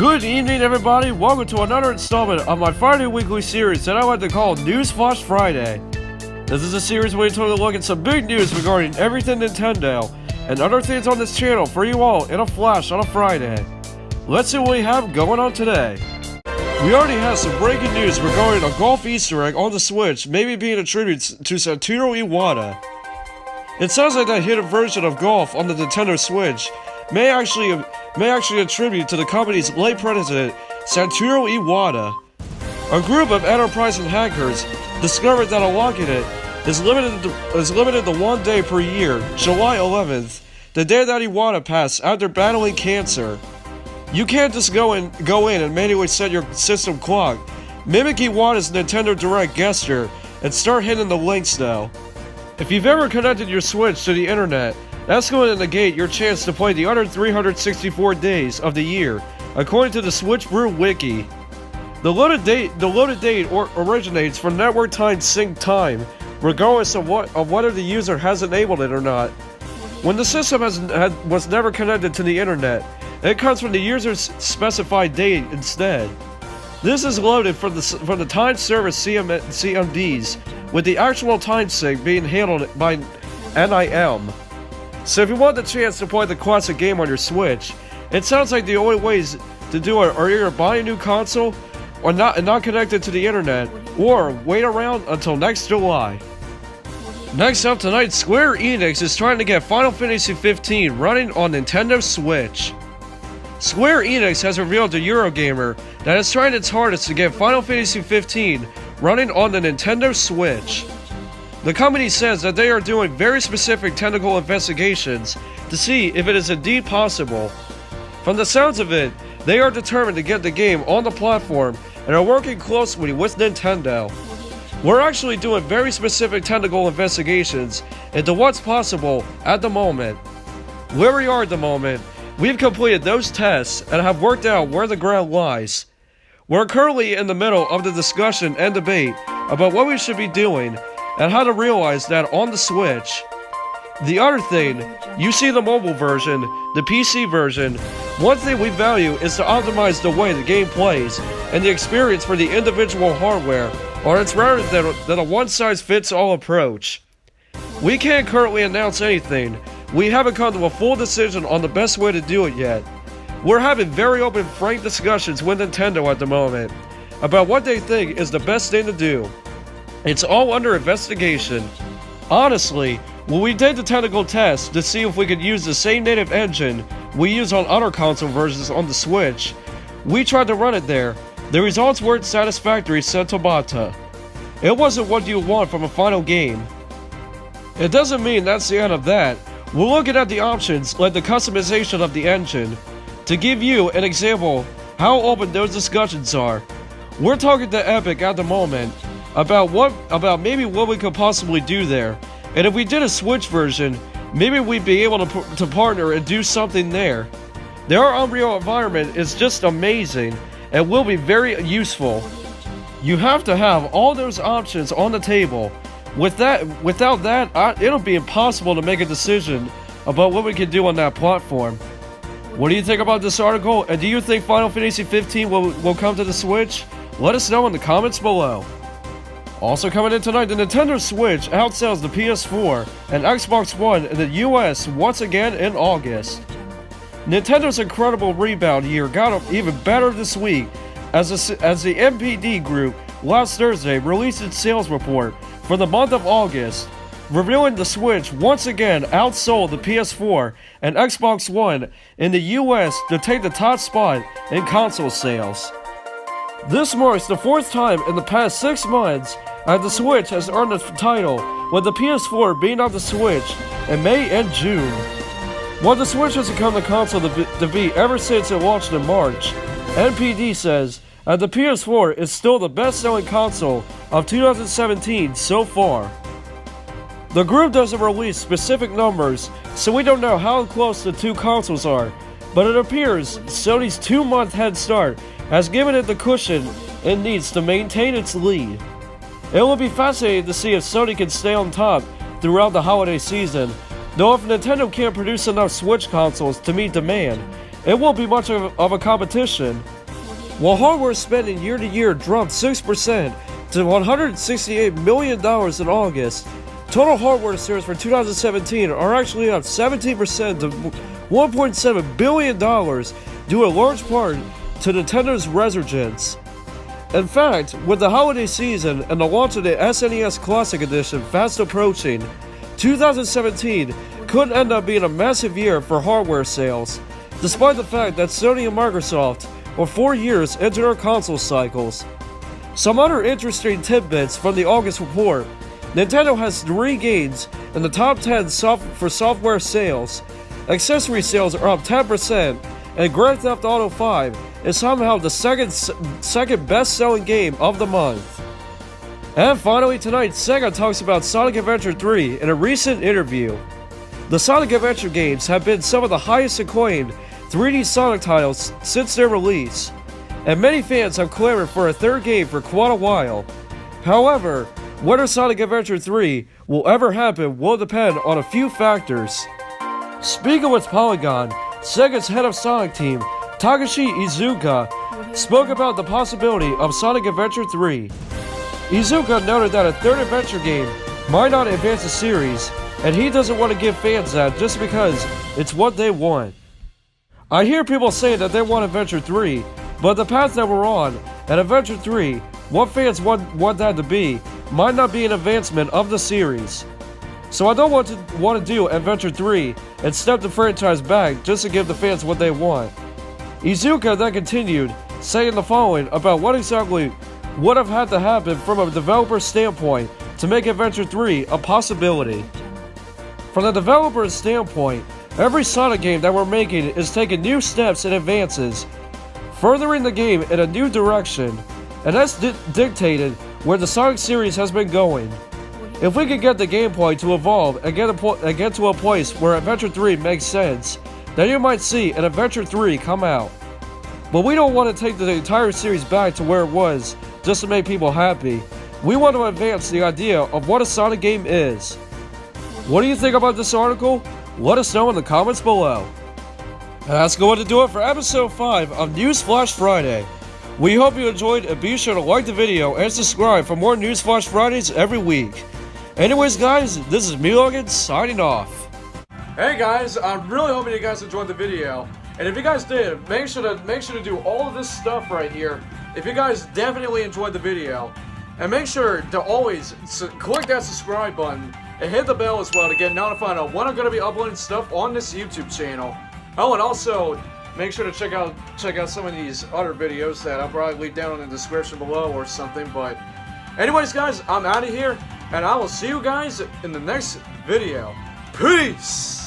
Good evening, everybody. Welcome to another installment of my Friday weekly series that I like to call News Flash Friday. This is a series where we take a look at some big news regarding everything Nintendo and other things on this channel for you all in a flash on a Friday. Let's see what we have going on today. We already have some breaking news regarding a golf Easter egg on the Switch, maybe being attributed to Satoru Iwata. It sounds like that hidden version of golf on the Nintendo Switch may actually attribute to the company's late president, Satoru Iwata. A group of enterprising hackers discovered that unlocking it is limited to 1 day per year, July 11th, the day that Iwata passed after battling cancer. You can't just go in and manually set your system clock, mimic Iwata's Nintendo Direct gesture, and start hitting the links now. If you've ever connected your Switch to the internet, that's going to negate your chance to play the other 364 days of the year, according to the Switch Brew Wiki. The loaded date originates from network time sync time, regardless of whether the user has enabled it or not. When the system was never connected to the internet, it comes from the user's specified date instead. This is loaded from the time service CMDs, with the actual time sync being handled by NIM. So if you want the chance to play the classic game on your Switch, it sounds like the only ways to do it are either buy a new console or not connected to the internet, or wait around until next July. Next up tonight, Square Enix is trying to get Final Fantasy XV running on Nintendo Switch. Square Enix has revealed to Eurogamer that it's trying its hardest to get Final Fantasy XV running on the Nintendo Switch. The company says that they are doing very specific technical investigations to see if it is indeed possible. From the sounds of it, they are determined to get the game on the platform and are working closely with Nintendo. We're actually doing very specific technical investigations into what's possible at the moment. Where we are at the moment, we've completed those tests and have worked out where the ground lies. We're currently in the middle of the discussion and debate about what we should be doing and how to realize that on the Switch. The other thing, you see the mobile version, the PC version. One thing we value is to optimize the way the game plays and the experience for the individual hardware, or it's rather than a one-size-fits-all approach. We can't currently announce anything. We haven't come to a full decision on the best way to do it yet. We're having very open, frank discussions with Nintendo at the moment about what they think is the best thing to do. It's all under investigation. Honestly, when we did the technical test to see if we could use the same native engine we use on other console versions on the Switch, we tried to run it there. The results weren't satisfactory, said Tabata. It wasn't what you want from a final game. It doesn't mean that's the end of that. We're looking at the options like the customization of the engine. To give you an example how open those discussions are, we're talking to Epic at the moment about maybe what we could possibly do there, and if we did a Switch version, maybe we'd be able to partner and do something there. Their Unreal environment is just amazing and will be very useful. You have to have all those options on the table. Without that, it'll be impossible to make a decision about what we can do on that platform. What do you think about this article, and do you think Final Fantasy XV will come to the Switch? Let us know in the comments below. Also coming in tonight, the Nintendo Switch outsells the PS4 and Xbox One in the US once again in August. Nintendo's incredible rebound year got even better this week as the NPD Group last Thursday released its sales report for the month of August, revealing the Switch once again outsold the PS4 and Xbox One in the US to take the top spot in console sales. This marks the fourth time in the past 6 months the Switch has earned the title, with the PS4 being on the Switch in May and June. While the Switch has become the console to beat ever since it launched in March, NPD says the PS4 is still the best-selling console of 2017 so far. The group doesn't release specific numbers, so we don't know how close the two consoles are, but it appears Sony's 2-month head start has given it the cushion it needs to maintain its lead. It will be fascinating to see if Sony can stay on top throughout the holiday season, though if Nintendo can't produce enough Switch consoles to meet demand, it won't be much of a competition. While hardware spending year to year dropped 6% to $168 million in August, total hardware sales for 2017 are actually up 17% to $1.7 billion due in large part to Nintendo's resurgence. In fact, with the holiday season and the launch of the SNES Classic Edition fast approaching, 2017 could end up being a massive year for hardware sales, despite the fact that Sony and Microsoft are 4 years into their console cycles. Some other interesting tidbits from the August report: Nintendo has 3 games in the top 10 for software sales, accessory sales are up 10%, and Grand Theft Auto 5 is somehow the second best-selling game of the month. And finally tonight, Sega talks about Sonic Adventure 3 in a recent interview. The Sonic Adventure games have been some of the highest acclaimed 3D Sonic titles since their release, and many fans have clamored for a third game for quite a while. However, whether Sonic Adventure 3 will ever happen will depend on a few factors. Speaking with Polygon, Sega's head of Sonic team, Takashi Iizuka, spoke about the possibility of Sonic Adventure 3. Iizuka noted that a third adventure game might not advance the series, and he doesn't want to give fans that just because it's what they want. I hear people say that they want Adventure 3, but the path that we're on, and Adventure 3, what fans want that to be, might not be an advancement of the series. So I don't want to do Adventure 3 and step the franchise back just to give the fans what they want. Iizuka then continued, saying the following about what exactly would have had to happen from a developer's standpoint to make Adventure 3 a possibility. From the developer's standpoint, every Sonic game that we're making is taking new steps and advances, furthering the game in a new direction, and that's dictated where the Sonic series has been going. If we can get the gameplay to evolve and get to a place where Adventure 3 makes sense, then you might see an Adventure 3 come out. But we don't want to take the entire series back to where it was just to make people happy. We want to advance the idea of what a Sonic game is. What do you think about this article? Let us know in the comments below. And that's going to do it for episode 5 of News Flash Friday. We hope you enjoyed, and be sure to like the video and subscribe for more News Flash Fridays every week. Anyways guys, this is me, Logan, signing off. Hey guys, I'm really hoping you guys enjoyed the video. And if you guys did, make sure to do all of this stuff right here if you guys definitely enjoyed the video. And make sure to always click that subscribe button and hit the bell as well to get notified on when I'm going to be uploading stuff on this YouTube channel. Oh, and also make sure to check out some of these other videos that I'll probably leave down in the description below or something. But anyways guys, I'm out of here, and I will see you guys in the next video. Peace!